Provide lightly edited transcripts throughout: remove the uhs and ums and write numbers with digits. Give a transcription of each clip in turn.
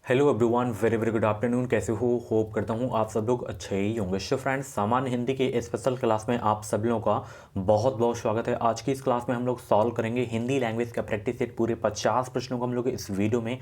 Hello everyone, very very good afternoon. कैसे हो? Hope करता हूँ आप सब लोग अच्छे ही होंगे। सो फ्रेंड्स, सामान्य हिंदी के स्पेशल क्लास में आप सब लोगों का बहुत बहुत स्वागत है। आज की इस क्लास में हम लोग सॉल्व करेंगे हिंदी लैंग्वेज का प्रैक्टिस सेट। पूरे 50 प्रश्नों को हम लोग इस वीडियो में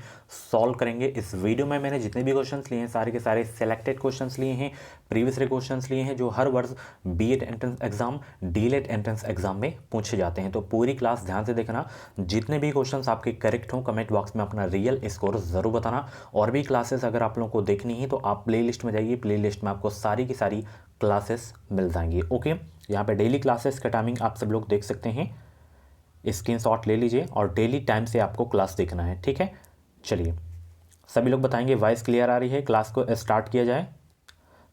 सॉल्व करेंगे। इस वीडियो में मैंने जितने भी क्वेश्चन लिए हैं सारे के सारे सेलेक्टेड क्वेश्चन लिए हैं, प्रीवियस क्वेश्चन लिए हैं जो हर वर्ष BEd entrance exam, DElEd entrance exam में पूछे जाते हैं। तो पूरी क्लास ध्यान से देखना। जितने भी क्वेश्चन आपके करेक्ट हों कमेंट बॉक्स में अपना रियल स्कोर जरूर बताना। और भी क्लासेस अगर आप लोगों को देखनी है तो आप प्लेलिस्ट में जाइए, प्लेलिस्ट में आपको सारी की सारी क्लासेस मिल जाएंगी। ओके, यहाँ पे डेली क्लासेस का टाइमिंग आप सब लोग देख सकते हैं, स्क्रीनशॉट ले लीजिए और डेली टाइम से आपको क्लास देखना है। ठीक है, चलिए सभी लोग बताएंगे वॉइस क्लियर आ रही है? क्लास को स्टार्ट किया जाए।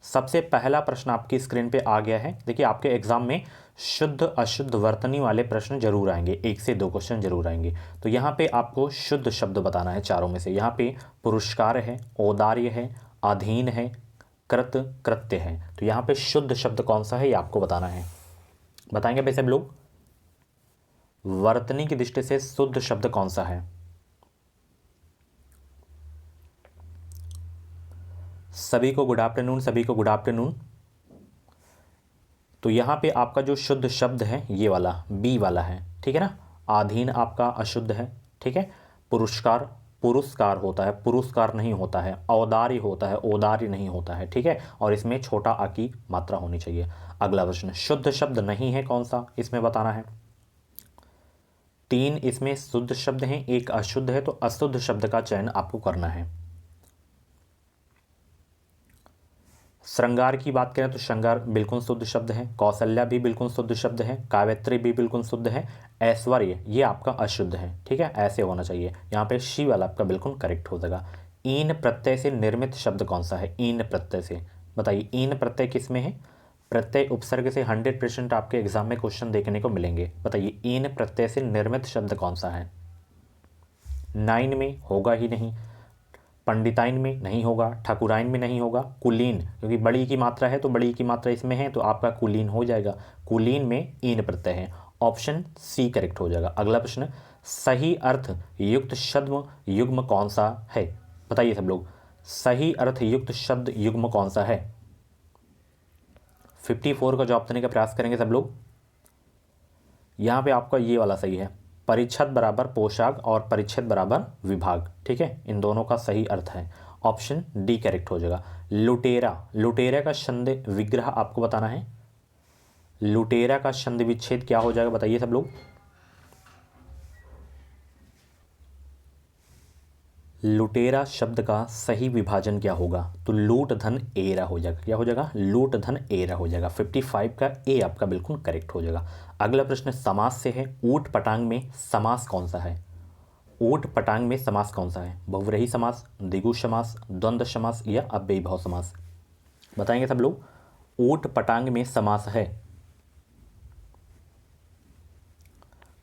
सबसे पहला प्रश्न आपकी स्क्रीन पे आ गया है। देखिए, आपके एग्जाम में शुद्ध अशुद्ध वर्तनी वाले प्रश्न जरूर आएंगे, 1 से 2 क्वेश्चन जरूर आएंगे। तो यहाँ पे आपको शुद्ध शब्द बताना है चारों में से। यहाँ पे पुरस्कार है, औदार्य है, अधीन है, कृत, कृत्य है। तो यहाँ पे शुद्ध शब्द कौन सा है ये आपको बताना है। बताएंगे भाई सब लोग, वर्तनी की दृष्टि से शुद्ध शब्द कौन सा है? सभी को गुड आफ्टरनून, सभी को गुड आफ्टरनून। तो यहाँ पे आपका जो शुद्ध शब्द है ये वाला बी वाला है, ठीक है ना। आधीन आपका अशुद्ध है, ठीक है। पुरस्कार, पुरस्कार होता है, पुरस्कार नहीं होता है। औदार्य होता है, औदार्य नहीं होता है, ठीक है। और इसमें छोटा आ की मात्रा होनी चाहिए। अगला प्रश्न, शुद्ध शब्द नहीं है कौन सा, इसमें बताना है। 3 इसमें शुद्ध शब्द हैं, 1 अशुद्ध है, तो अशुद्ध शब्द का चयन आपको करना है। श्रृंगार की बात करें तो श्रृंगार बिल्कुल शुद्ध शब्द है। कौशल्या भी बिल्कुल शुद्ध शब्द है। काव्यत्री भी बिल्कुल शुद्ध है। ऐश्वर्य ये आपका अशुद्ध है, ठीक है, ऐसे होना चाहिए। यहाँ पे शी वाला आपका बिल्कुल करेक्ट हो जाएगा। ईन प्रत्यय से निर्मित शब्द कौन सा है? ईन प्रत्यय से बताइए, ईन प्रत्यय किस में है? प्रत्यय उपसर्ग से 100% आपके एग्जाम में क्वेश्चन देखने को मिलेंगे। बताइए, ईन प्रत्यय से निर्मित शब्द कौन सा है? 9 में होगा ही नहीं, पंडिताइन में नहीं होगा, ठाकुराइन में नहीं होगा, कुलीन क्योंकि बड़ी की मात्रा है तो बड़ी की मात्रा इसमें है तो आपका कुलीन हो जाएगा। कुलीन में ईन प्रत्यय है, ऑप्शन सी करेक्ट हो जाएगा। अगला प्रश्न, सही अर्थ युक्त शब्द युग्म कौन सा है? बताइए सब लोग, सही अर्थ युक्त शब्द युग्म कौन सा है? 54 का जवाब देने का प्रयास करेंगे सब लोग। यहाँ पे आपका ये वाला सही है, परिच्छद बराबर पोशाक और परिच्छेद बराबर विभाग, ठीक है, इन दोनों का सही अर्थ है। ऑप्शन डी करेक्ट हो जाएगा। लुटेरा, लुटेरा का छंद विग्रह आपको बताना है। लुटेरा का छंद विच्छेद क्या हो जाएगा बताइए सब लोग। लुटेरा शब्द का सही विभाजन क्या होगा? तो लूट धन एरा हो जाएगा। क्या हो जाएगा? लूट धन एरा हो जाएगा। 55 का ए आपका बिल्कुल करेक्ट हो जाएगा। अगला प्रश्न समास से है। ऊट पटांग में समास कौन सा है? ऊट पटांग में समास कौन सा है? बहुव्रीहि समास, द्विगु समास, द्वंद्व समास या अव्ययीभाव समास? बताएंगे सब लोग। ऊट पटांग में समास है।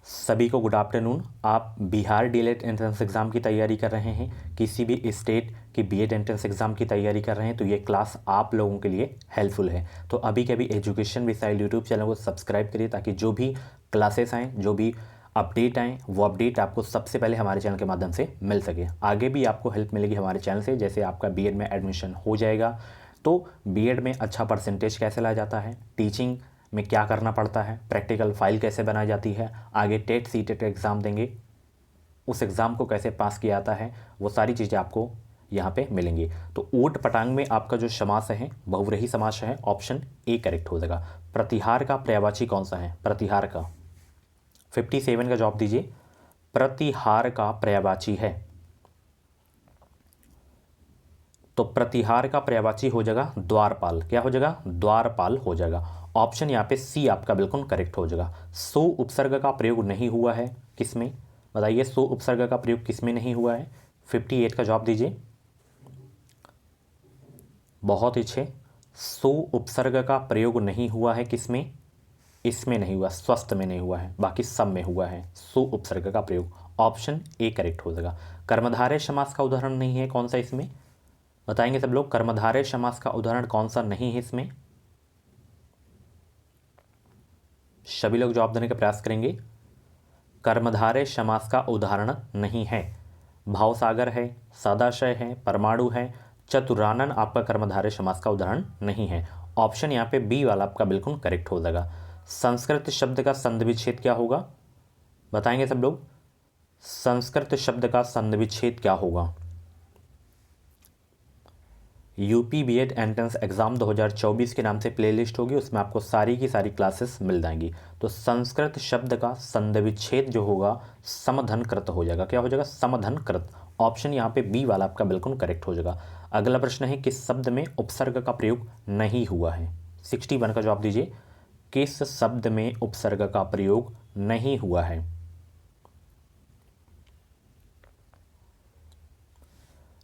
सभी को गुड आफ्टरनून। आप बिहार डीएलएड एंट्रेंस एग्जाम की तैयारी कर रहे हैं, किसी भी स्टेट की बीएड एंट्रेंस एग्जाम की तैयारी कर रहे हैं तो ये क्लास आप लोगों के लिए हेल्पफुल है। तो अभी के अभी एजुकेशन मिसाइल यूट्यूब चैनल को सब्सक्राइब करिए ताकि जो भी क्लासेस आएँ, जो भी अपडेट आएँ, वो अपडेट आपको सबसे पहले हमारे चैनल के माध्यम से मिल सके। आगे भी आपको हेल्प मिलेगी हमारे चैनल से। जैसे आपका बीएड में एडमिशन हो जाएगा तो बीएड में अच्छा परसेंटेज कैसे लाया जाता है, टीचिंग में क्या करना पड़ता है, प्रैक्टिकल फाइल कैसे बनाई जाती है, आगे टेट सीटेट एग्ज़ाम देंगे उस एग्ज़ाम को कैसे पास किया जाता है, वो सारी चीज़ें आपको यहाँ पे मिलेंगी। तो ऊट पटांग में आपका जो समास है बहुव्रीहि समास है, ऑप्शन ए करेक्ट हो जाएगा। प्रतिहार का पर्यायवाची कौन सा है? प्रतिहार का 57 का जवाब दीजिए। प्रतिहार का पर्यायवाची है तो प्रतिहार का पर्यायवाची हो जाएगा द्वारपाल। क्या हो जाएगा? द्वारपाल हो जाएगा। ऑप्शन यहाँ पे सी आपका बिल्कुल करेक्ट हो जाएगा। सो उपसर्ग का प्रयोग नहीं हुआ है किसमें? बताइए, सो उपसर्ग का प्रयोग किसमें नहीं हुआ है? 58 का जवाब दीजिए। बहुत अच्छे। सो उपसर्ग का प्रयोग नहीं हुआ है किसमें? इसमें नहीं हुआ, स्वस्थ में नहीं हुआ है, बाकी सब में हुआ है सो उपसर्ग का प्रयोग। ऑप्शन ए करेक्ट हो जाएगा। कर्मधारय समास का उदाहरण नहीं है कौन सा इसमें? बताएंगे सब लोग, कर्मधारय समास का उदाहरण कौन सा नहीं है इसमें? सभी लोग जवाब देने का प्रयास करेंगे। कर्मधारय समास का उदाहरण नहीं है। भावसागर है, सदाशय है, परमाणु है, चतुरानन आपका कर्मधारय समास का उदाहरण नहीं है। ऑप्शन यहाँ पे बी वाला आपका बिल्कुल करेक्ट हो जाएगा। संस्कृत शब्द का संधि विच्छेद क्या होगा, बताएंगे सब लोग। संस्कृत शब्द का संधि विच्छेद क्या होगा। यूपी बीएड एंट्रेंस एग्जाम 2024 के नाम से प्लेलिस्ट होगी, उसमें आपको सारी की सारी क्लासेस मिल जाएंगी। तो संस्कृत शब्द का संधि विच्छेद जो होगा समधनकृत हो जाएगा। क्या हो जाएगा, समधनकृत। ऑप्शन यहाँ पे बी वाला आपका बिल्कुल करेक्ट हो जाएगा। अगला प्रश्न है किस शब्द में उपसर्ग का प्रयोग नहीं हुआ है। 61 का जवाब दीजिए, किस शब्द में उपसर्ग का प्रयोग नहीं हुआ है।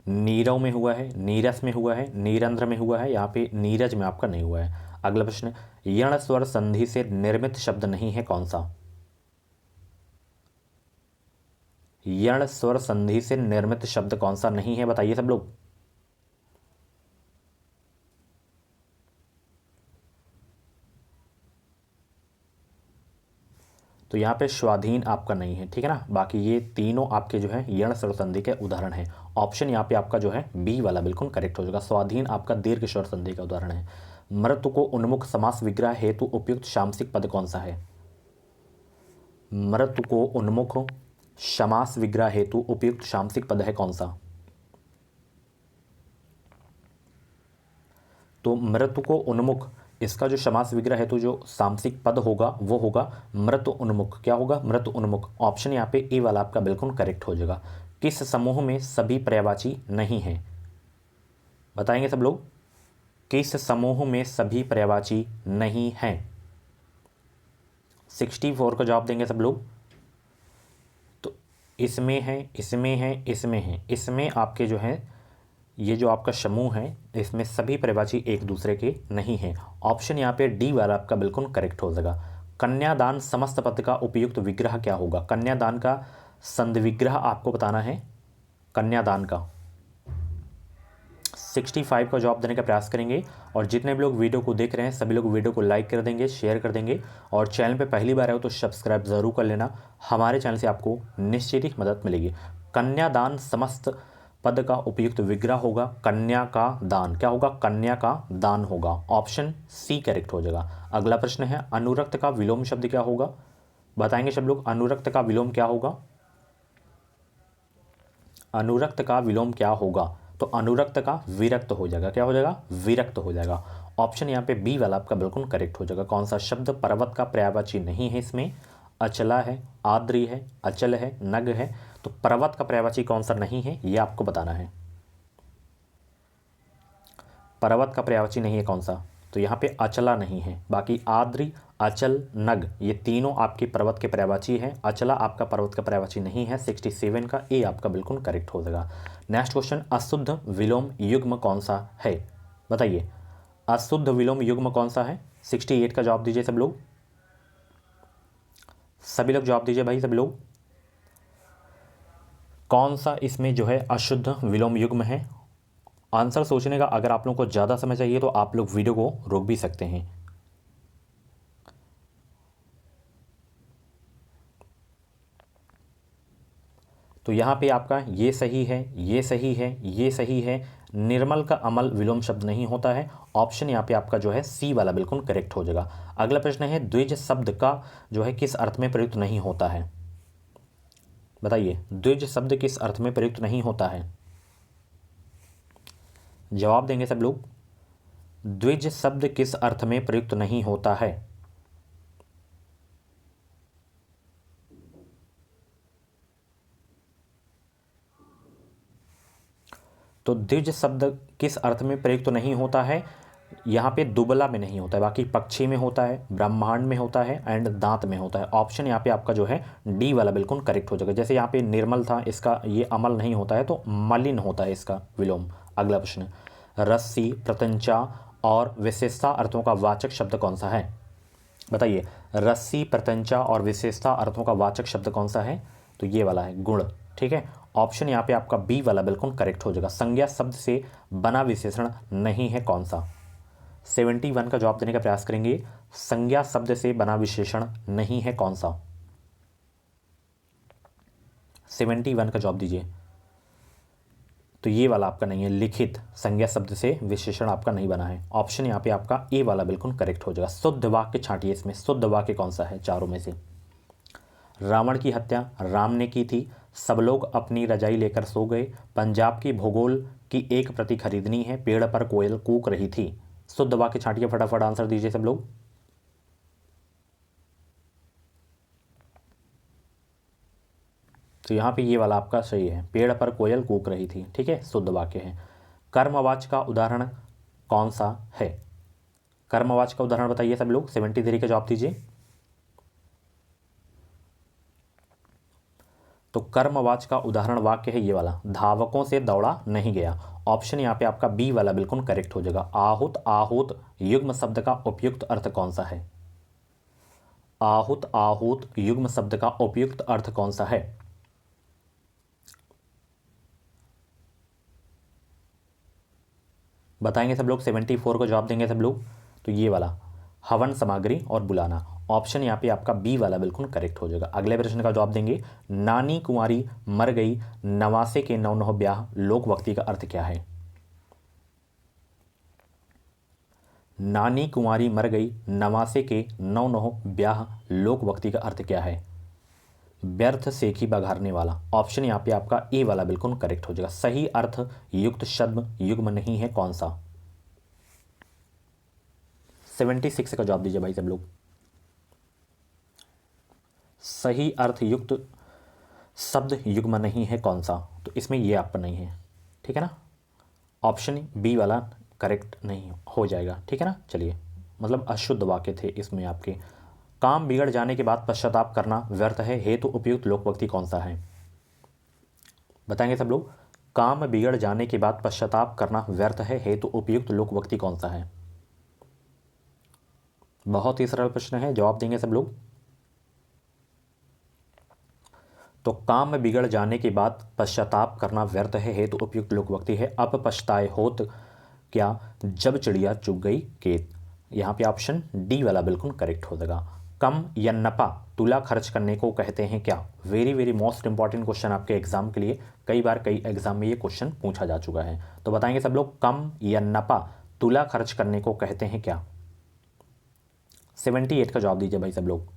नीरव में हुआ है, नीरस में हुआ है, नीरंध्र में हुआ है, यहाँ पे नीरज में आपका नहीं हुआ है। अगला प्रश्न, यण स्वर संधि से निर्मित शब्द नहीं है कौन सा। यण स्वर संधि से निर्मित शब्द कौन सा नहीं है, बताइए सब लोग। तो यहाँ पे स्वाधीन आपका नहीं है, ठीक है ना। बाकी ये तीनों आपके जो है यण स्वर संधि के उदाहरण है। ऑप्शन यहाँ पे आपका जो है बी वाला बिल्कुल करेक्ट हो जाएगा। स्वाधीन आपका दीर्घ स्वर संधि का उदाहरण है। मृत्यु को उन्मुख समास विग्रह हेतु उपयुक्त सामसिक पद कौन सा है। मृत्यु को उन्मुख समास विग्रह हेतु उपयुक्त सामसिक पद है कौन सा। तो मृत्यु को उन्मुख, इसका जो समास विग्रह हेतु जो सामसिक पद होगा वो होगा मृत्यु उन्मुख। क्या होगा, मृत्यु उन्मुख। ऑप्शन यहाँ पे ए वाला आपका बिल्कुल करेक्ट हो जाएगा। किस समूह में सभी पर्यायवाची नहीं है, बताएंगे सब लोग। किस समूह में सभी पर्यायवाची नहीं है। 64 का जवाब देंगे सब लोग। तो इसमें है, इसमें है, इसमें है, इसमें आपके जो है ये जो आपका समूह है इसमें सभी पर्यायवाची एक दूसरे के नहीं हैं। ऑप्शन यहाँ पे डी वाला आपका बिल्कुल करेक्ट हो जाएगा। कन्यादान समस्त पद का उपयुक्त विग्रह क्या होगा। कन्यादान का संधि विग्रह आपको बताना है। कन्यादान का 65 का जवाब देने का प्रयास करेंगे। और जितने भी लोग वीडियो को देख रहे हैं सभी लोग वीडियो को लाइक कर देंगे, शेयर कर देंगे, और चैनल पे पहली बार आए हो तो सब्सक्राइब ज़रूर कर लेना। हमारे चैनल से आपको निश्चित ही मदद मिलेगी। कन्यादान समस्त पद का उपयुक्त विग्रह होगा कन्या का दान। क्या होगा, कन्या का दान होगा। ऑप्शन सी करेक्ट हो जाएगा। अगला प्रश्न है अनुरक्त का विलोम शब्द क्या होगा, बताएंगे सब लोग। अनुरक्त का विलोम क्या होगा। अनुरक्त का विलोम क्या होगा, तो अनुरक्त का विरक्त हो जाएगा। क्या हो जाएगा, विरक्त हो जाएगा। ऑप्शन यहाँ पे बी वाला आपका बिल्कुल करेक्ट हो जाएगा। कौन सा शब्द पर्वत का पर्यायवाची नहीं है इसमें। अचला है, आद्री है, अचल है, नग है। तो पर्वत का पर्यायवाची कौन सा नहीं है ये आपको बताना है। पर्वत का पर्यायवाची नहीं है कौन सा, तो यहाँ पे अचला नहीं है। बाकी आद्री, अचल, नग ये तीनों आपके पर्वत के पर्यायवाची हैं। अचला आपका पर्वत का पर्यायवाची नहीं है। 67 का ए आपका बिल्कुल करेक्ट हो जाएगा। नेक्स्ट क्वेश्चन, अशुद्ध विलोम युग्म कौन सा है, बताइए। अशुद्ध विलोम युग्म कौन सा है। 68 का जवाब दीजिए सब लोग, सभी लोग जवाब दीजिए भाई, सभी लोग। कौन सा इसमें जो है अशुद्ध विलोम युग्म है। आंसर सोचने का अगर आप लोगों को ज़्यादा समय चाहिए तो आप लोग वीडियो को रोक भी सकते हैं। तो यहाँ पे आपका ये सही है, ये सही है, ये सही है। निर्मल का अमल विलोम शब्द नहीं होता है। ऑप्शन यहाँ पे आपका जो है सी वाला बिल्कुल करेक्ट हो जाएगा। अगला प्रश्न है द्विज शब्द का जो है किस अर्थ में प्रयुक्त नहीं होता है, बताइए। द्विज शब्द किस अर्थ में प्रयुक्त नहीं होता है, जवाब देंगे सब लोग। द्विज शब्द किस अर्थ में प्रयुक्त नहीं होता है। तो द्विज शब्द किस अर्थ में प्रयुक्त नहीं होता है, यहाँ पे दुबला में नहीं होता है, बाकी पक्षी में होता है, ब्रह्मांड में होता है, एंड दांत में होता है। ऑप्शन यहाँ पे आपका जो है डी वाला बिल्कुल करेक्ट हो जाएगा। जैसे यहाँ पे निर्मल था, इसका ये अमल नहीं होता है तो मलिन होता है इसका विलोम। अगला प्रश्न, रस्सी, प्रत्यंचा और विशेषता अर्थों का वाचक शब्द कौन सा है, बताइए। रस्सी, प्रत्यंचा और विशेषता अर्थों का वाचक शब्द कौन सा है, तो ये वाला है गुण, ठीक है। ऑप्शन यहाँ पे आपका बी वाला बिल्कुल करेक्ट हो जाएगा। संज्ञा शब्द से बना विशेषण नहीं है कौन सा। 71 का जवाब देने का प्रयास करेंगे। संज्ञा शब्द से बना विशेषण नहीं है कौन सा। 71 का जवाब दीजिए। तो ये वाला आपका नहीं है, लिखित संज्ञा शब्द से विशेषण आपका नहीं बना है। ऑप्शन यहाँ पे आपका ए वाला बिल्कुल करेक्ट हो जाएगा। शुद्ध वाक्य छांटिए, इसमें शुद्ध वाक्य कौन सा है चारों में से। रावण की हत्या राम ने की थी, सब लोग अपनी रजाई लेकर सो गए, पंजाब की भूगोल की एक प्रति खरीदनी है, पेड़ पर कोयल कूक रही थी। शुद्ध वाक्य छांटिए, फटाफट आंसर दीजिए सब लोग। तो यहाँ पे ये वाला आपका सही है, पेड़ पर कोयल कूक रही थी, ठीक है, शुद्ध वाक्य है। कर्मवाच का उदाहरण कौन सा है? कर्मवाच का उदाहरण बताइए सब लोग, 73 का जवाब दीजिए। तो कर्मवाच का उदाहरण वाक्य है ये वाला, धावकों से दौड़ा नहीं गया। ऑप्शन यहाँ पे आपका बी वाला बिल्कुल करेक्ट हो जाएगा। आहुत आहूत युग्म शब्द का उपयुक्त अर्थ कौन सा है? आहुत आहूत युग्म शब्द का उपयुक्त अर्थ कौन सा है? बताएंगे सब लोग, 74 को जवाब देंगे सब लोग। तो ये वाला हवन सामग्री और बुलाना, ऑप्शन यहाँ पे आपका बी वाला बिल्कुल करेक्ट हो जाएगा। अगले प्रश्न का जवाब देंगे, नानी कुंवारी मर गई, नवासे के नौ नौ ब्याह, लोकवक्ति का अर्थ क्या है? नानी कुंवारी मर गई, नवासे के नौ नौ ब्याह, लोकवक्ति का अर्थ क्या है? व्यर्थ सेखी बघारने वाला। ऑप्शन यहाँ पे आपका ए वाला बिल्कुल करेक्ट हो जाएगा। सही अर्थ युक्त शब्द युग्म नहीं है कौन सा? 76 का जवाब दीजिए भाई सब लोग। सही अर्थ युक्त शब्द युग्म नहीं है कौन सा? तो इसमें ये आपका नहीं है, ठीक है ना, ऑप्शन बी वाला करेक्ट नहीं हो जाएगा, ठीक है ना। चलिए, मतलब अशुद्ध वाक्य थे इसमें आपके। काम बिगड़ जाने के बाद पश्चाताप करना व्यर्थ है, हेतु उपयुक्त लोकवक्ति कौन सा है? बताएंगे सब लोग। काम बिगड़ जाने के बाद पश्चाताप करना व्यर्थ है, हेतु उपयुक्त लोकवक्ति कौन सा है? बहुत ही सरल प्रश्न है, जवाब देंगे सब लोग। तो काम बिगड़ जाने के बाद पश्चाताप करना व्यर्थ है, हेतु उपयुक्त लोकवक्ति है, अब पछताए होत क्या, जब चिड़िया चुग गई खेत। यहाँ पे ऑप्शन डी वाला बिल्कुल करेक्ट हो जाएगा। कम या नपा तुला खर्च करने को कहते हैं क्या? Very very most important question आपके एग्जाम के लिए, कई बार कई एग्जाम में ये क्वेश्चन पूछा जा चुका है। तो बताएंगे सब लोग, कम या नपा तुला खर्च करने को कहते हैं क्या? 78 का जवाब दीजिए भाई सब लोग।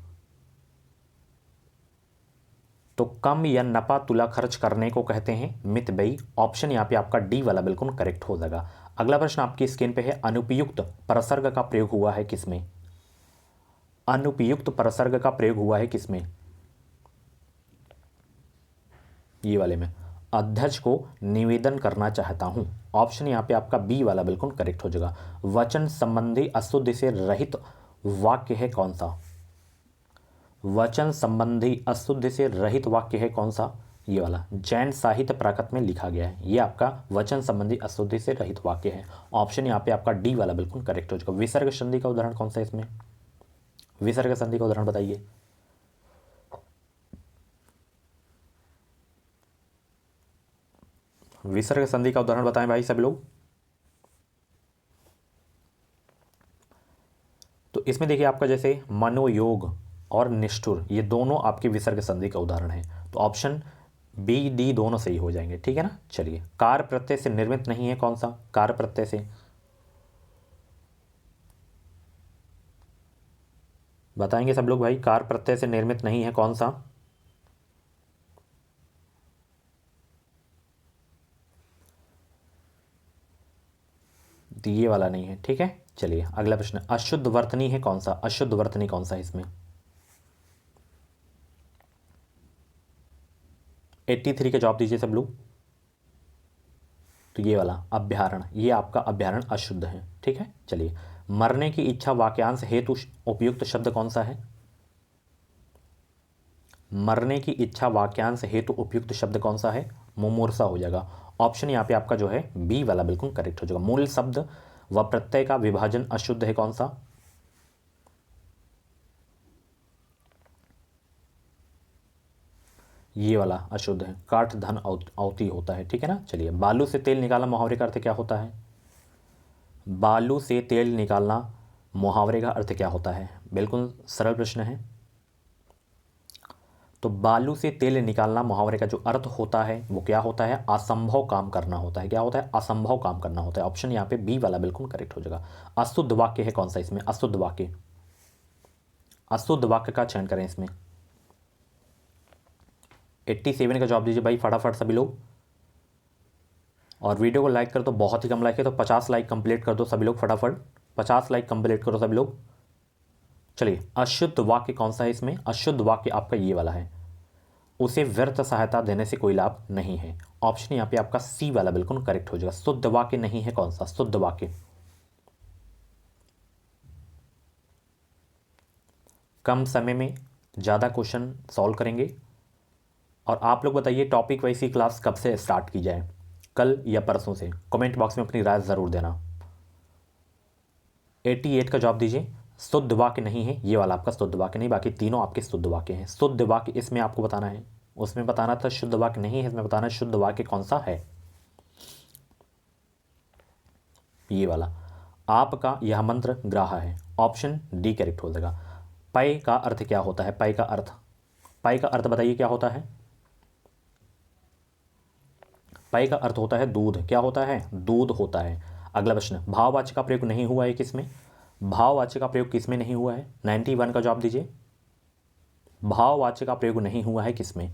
तो कम या नपा तुला खर्च करने को कहते हैं मितव्ययी। ऑप्शन यहाँ पे आपका डी वाला बिल्कुल करेक्ट हो जाएगा। अगला प्रश्न आपकी स्क्रीन पे है, अनुपयुक्त परसर्ग का प्रयोग हुआ है किसमें? अनुपयुक्त परसर्ग का प्रयोग हुआ है किसमें? ये वाले में, अध्यक्ष को निवेदन करना चाहता हूं। ऑप्शन यहाँ पे आपका बी वाला बिल्कुल करेक्ट हो जाएगा। वचन संबंधी अशुद्ध से रहित वाक्य है कौन सा? वचन संबंधी अशुद्ध से रहित वाक्य है कौन सा? ये वाला, जैन साहित्य प्राकृत में लिखा गया है, ये आपका वचन संबंधी अशुद्धि से रहित वाक्य है। ऑप्शन यहाँ पे आपका डी वाला बिल्कुल करेक्ट हो जाएगा। विसर्ग संधि का उदाहरण कौन सा है इसमें? विसर्ग संधि का उदाहरण बताइए। विसर्ग संधि का उदाहरण बताएं भाई सब लोग। तो इसमें देखिए आपका जैसे मनोयोग और निष्ठुर, ये दोनों आपके विसर्ग संधि का उदाहरण है। तो ऑप्शन बी डी दोनों सही हो जाएंगे, ठीक है ना। चलिए, कार प्रत्यय से निर्मित नहीं है कौन सा? कार प्रत्यय से बताएंगे सब लोग भाई, कार प्रत्यय से निर्मित नहीं है कौन सा? ये वाला नहीं है, ठीक है। चलिए अगला प्रश्न, अशुद्ध वर्तनी है कौन सा? अशुद्ध वर्तनी कौन सा है इसमें? 83 का जवाब दीजिए सब लोग। तो ये वाला अभ्यारण, ये आपका अभ्यारण अशुद्ध है, ठीक है। चलिए, मरने की इच्छा वाक्यांश हेतु उपयुक्त शब्द कौन सा है? मरने की इच्छा वाक्यांश हेतु उपयुक्त शब्द कौन सा है? मुमूर्षा हो जाएगा। ऑप्शन यहाँ पे आपका जो है बी वाला बिल्कुल करेक्ट हो जाएगा। मूल शब्द व प्रत्यय का विभाजन अशुद्ध है कौन सा? ये वाला अशुद्ध है, काठ धन औती होता है, ठीक है ना। चलिए, बालू से तेल निकालना मुहावरे का अर्थ क्या होता है? बालू से तेल निकालना मुहावरे का अर्थ क्या होता है? बिल्कुल सरल प्रश्न है। तो बालू से तेल निकालना मुहावरे का जो अर्थ होता है वो क्या होता है? असंभव काम करना होता है। क्या होता है? असंभव काम करना होता है। ऑप्शन यहाँ पे बी वाला बिल्कुल करेक्ट हो जाएगा। अशुद्ध वाक्य है कौन सा इसमें? अशुद्ध वाक्य, अशुद्ध वाक्य का चयन करें इसमें। 87 का जवाब दीजिए भाई फटाफट सभी लोग। और वीडियो को लाइक कर दो, बहुत ही कम लाइक है तो 50 लाइक कंप्लीट कर दो सभी लोग फटाफट, 50 लाइक कंप्लीट करो सभी लोग। चलिए, अशुद्ध वाक्य कौन सा है इसमें? अशुद्ध वाक्य आपका ये वाला है, उसे व्यर्थ सहायता देने से कोई लाभ नहीं है। ऑप्शन यहाँ पे आपका सी वाला बिल्कुल करेक्ट हो जाएगा। शुद्ध वाक्य नहीं है कौन सा? शुद्ध वाक्य। कम समय में ज़्यादा क्वेश्चन सॉल्व करेंगे। और आप लोग बताइए टॉपिक वाइज की क्लास कब से स्टार्ट की जाए, कल या परसों से? कमेंट बॉक्स में अपनी राय ज़रूर देना। 88 का जवाब दीजिए। शुद्ध वाक्य नहीं है ये वाला आपका शुद्ध वाक्य नहीं, बाकी तीनों आपके शुद्ध वाक्य हैं। शुद्ध वाक्य इसमें आपको बताना है, उसमें बताना था शुद्ध वाक्य नहीं है, इसमें बताना है शुद्ध वाक्य कौन सा है। ये वाला आपका यह मंत्र ग्राह है। ऑप्शन डी करेक्ट हो जाएगा। पय का अर्थ क्या होता है? पय का अर्थ, पय का अर्थ बताइए क्या होता है? पय का अर्थ होता है दूध। क्या होता है? दूध होता है। अगला प्रश्न, भाववाचक का प्रयोग नहीं हुआ है किसमें? भाववाचक का प्रयोग किसमें नहीं हुआ है? 91 का जवाब दीजिए। भाववाचक का प्रयोग नहीं हुआ है किसमें?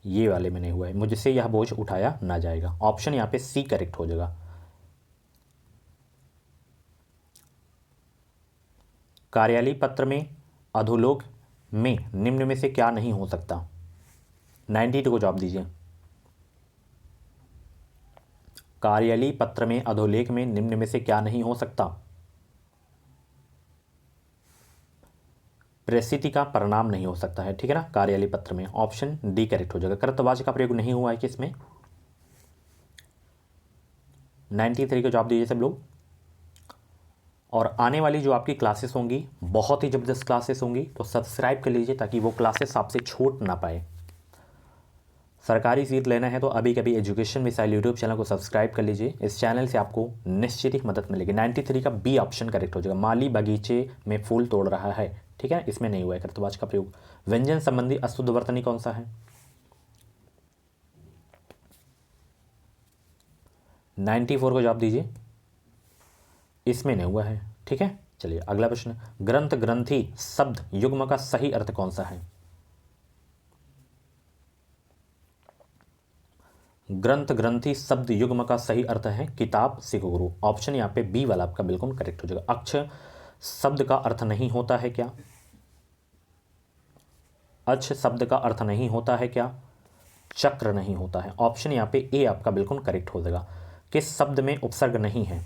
ये वाले में नहीं हुआ है। मुझसे यह बोझ उठाया ना जाएगा। ऑप्शन यहाँ पे सी करेक्ट हो जाएगा। कार्यालय पत्र में अधोलोक में निम्न में से क्या नहीं हो सकता? 92 को जवाब दीजिए। कार्यालय पत्र में अधोलेख में निम्न में से क्या नहीं हो सकता? परिस्थिति का परिणाम नहीं हो सकता है, ठीक है ना, कार्यालय पत्र में। ऑप्शन डी करेक्ट हो जाएगा। कर्तवाचक का प्रयोग नहीं हुआ है किसमें? 93 का जवाब दीजिए सब लोग। और आने वाली जो आपकी क्लासेस होंगी बहुत ही ज़बरदस्त क्लासेस होंगी, तो सब्सक्राइब कर लीजिए ताकि वो क्लासेस आपसे छूट ना पाए। सरकारी सीट लेना है तो अभी कभी एजुकेशन मिसाइल यूट्यूब चैनल को सब्सक्राइब कर लीजिए। इस चैनल से आपको निश्चित ही मदद मिलेगी। 93 का बी ऑप्शन करेक्ट हो जाएगा। माली बगीचे में फूल तोड़ रहा है, ठीक है, इसमें नहीं हुआ है कर्तवाचक का प्रयोग। व्यंजन संबंधी अशुद्ध वर्तनी कौन सा है? 94 को जवाब दीजिए। इसमें नहीं हुआ है, ठीक है। चलिए अगला प्रश्न, ग्रंथ ग्रंथि शब्द युग्म का सही अर्थ कौन सा है? ग्रंथ ग्रंथि शब्द युग्म का सही अर्थ है किताब सिख गुरु। ऑप्शन यहाँ पे बी वाला आपका बिल्कुल करेक्ट हो जाएगा। अक्ष शब्द का अर्थ नहीं होता है क्या? अक्ष शब्द का अर्थ नहीं होता है क्या? चक्र नहीं होता है। ऑप्शन यहाँ पे ए आपका बिल्कुल करेक्ट हो जाएगा। किस शब्द में उपसर्ग नहीं है?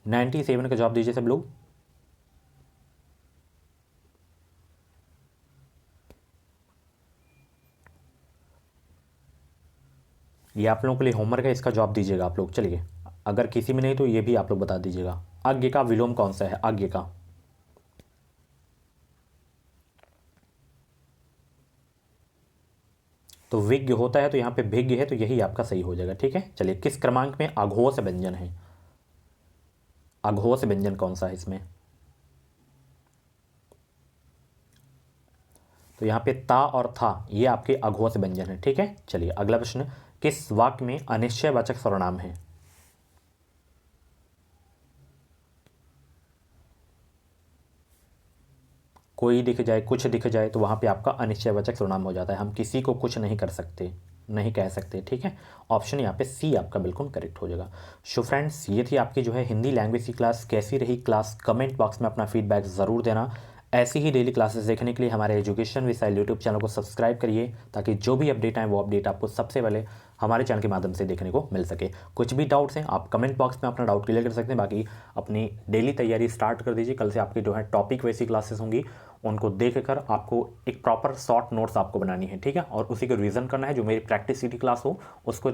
97 का जवाब दीजिए सब लोग। ये आप लोगों के लिए होमवर्क है, इसका जवाब दीजिएगा आप लोग। चलिए, अगर किसी में नहीं तो ये भी आप लोग बता दीजिएगा। आज्ञ का विलोम कौन सा है? आज्ञ का, तो विज्ञ होता है तो यहाँ पे भिज्ञ है, तो यही आपका सही हो जाएगा, ठीक है। चलिए, किस क्रमांक में अघोष व्यंजन है? अघोष व्यंजन कौन सा है इसमें? तो यहाँ पे ता और था ये आपके अघोष व्यंजन है, ठीक है। चलिए अगला प्रश्न, किस वाक्य में अनिश्चयवाचक सर्वनाम है? कोई दिख जाए, कुछ दिख जाए, तो वहाँ पे आपका अनिश्चयवाचक सर्वनाम हो जाता है। हम किसी को कुछ नहीं कर सकते, नहीं कह सकते, ठीक है। ऑप्शन यहाँ पे सी आपका बिल्कुल करेक्ट हो जाएगा। सो फ्रेंड्स, ये थी आपकी जो है हिंदी लैंग्वेज की क्लास। कैसी रही क्लास कमेंट बॉक्स में अपना फीडबैक ज़रूर देना। ऐसी ही डेली क्लासेस देखने के लिए हमारे एजुकेशन मिसाइल यूट्यूब चैनल को सब्सक्राइब करिए ताकि जो भी अपडेट आए वो अपडेट आपको सबसे पहले हमारे चैनल के माध्यम से देखने को मिल सके। कुछ भी डाउट्स हैं आप कमेंट बॉक्स में अपना डाउट क्लियर कर सकते हैं। बाकी अपनी डेली तैयारी स्टार्ट कर दीजिए। कल से आपकी जो है टॉपिक वैसी क्लासेस होंगी, उनको देख कर आपको एक प्रॉपर शॉर्ट नोट्स आपको बनानी है, ठीक है, और उसी को रिवीजन करना है। जो मेरी प्रैक्टिस सीटी क्लास हो उसको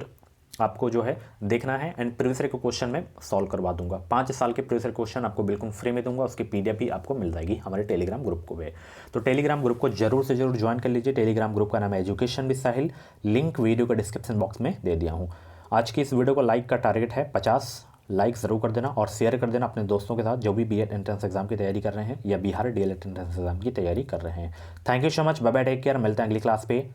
आपको जो है देखना है एंड प्रीवियस ईयर के क्वेश्चन में सॉल्व करवा दूंगा। 5 साल के प्रीवियस ईयर क्वेश्चन आपको बिल्कुल फ्री में दूंगा। उसकी पीडीएफ भी आपको मिल जाएगी हमारे टेलीग्राम ग्रुप को भी। तो टेलीग्राम ग्रुप को जरूर से जरूर ज्वाइन कर लीजिए। टेलीग्राम ग्रुप का नाम है education with Sahil. Link video का डिस्क्रिप्शन बॉक्स में दे दिया हूँ। आज की इस वीडियो को लाइक का टारगेट है 50। लाइक ज़रूर कर देना और शेयर कर देना अपने दोस्तों के साथ जो भी बीएड एंट्रेंस एग्जाम की तैयारी कर रहे हैं या बिहार डीएलएड एंट्रेंस एग्जाम की तैयारी कर रहे हैं। Thank you so much, bye bye, take care, मिलते हैं अगली क्लास पे।